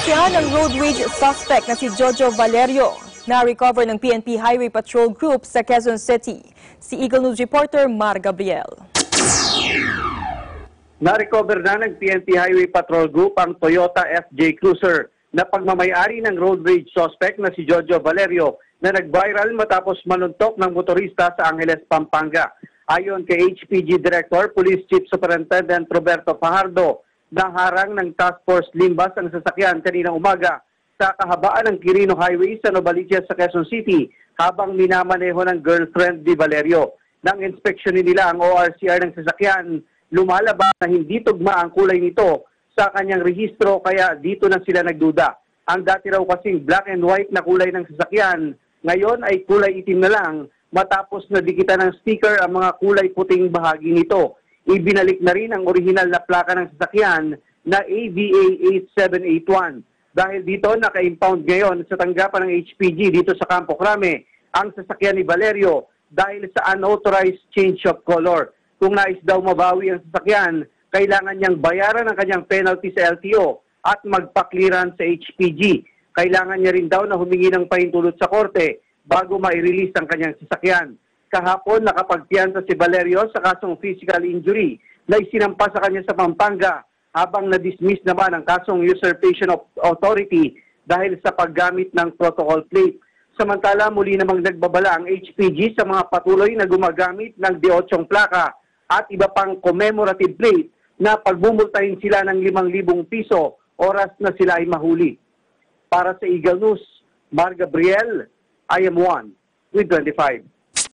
sasakyan ng road rage suspect na si Jojo Valerio na recover ng PNP Highway Patrol Group sa Quezon City. Si Eagle News reporter Mar Gabriel. Na-recover na ng PNP Highway Patrol Group ang Toyota FJ Cruiser na pagmamayari ng road rage suspect na si Jojo Valerio na nag-viral matapos manuntok ng motorista sa Angeles, Pampanga. Ayon kay HPG Director, Police Chief Superintendent Roberto Fajardo, naharang ng Task Force Limbas ang sasakyan kaninang umaga sa kahabaan ng Quirino Highway sa Novaliches sa Quezon City habang minamaneho ng girlfriend ni Valerio. Nang inspeksyonin nila ang ORCR ng sasakyan, lumalabas na hindi tugma ang kulay nito sa kanyang rehistro kaya dito na sila nagduda. Ang dati raw kasing black and white na kulay ng sasakyan, ngayon ay kulay itim na lang matapos na dikitan ng sticker ang mga kulay puting bahagi nito. Ibinalik na rin ang orihinal na plaka ng sasakyan na AVA 8781. Dahil dito, naka-impound ngayon sa tanggapan ng HPG dito sa Campo Crame ang sasakyan ni Valerio dahil sa unauthorized change of color. Kung nais daw mabawi ang sasakyan, kailangan niyang bayaran ang kanyang penalty sa LTO at magpa-clearance sa HPG. Kailangan niya rin daw na humingi ng pahintulot sa korte bago ma-release ang kanyang sasakyan. Kahapon, nakapagpiyansa si Valerio sa kasong physical injury na isinampa sa kanya sa Pampanga habang na-dismiss naman ang kasong usurpation of authority dahil sa paggamit ng protocol plate. Samantala, muli namang nagbabala ang HPG sa mga patuloy na gumagamit ng D8 plaka at iba pang commemorative plate na pagbumultahin sila ng 5,000 piso oras na sila ay mahuli. Para sa Eagle News, Mar Gabriel, I am one with 25.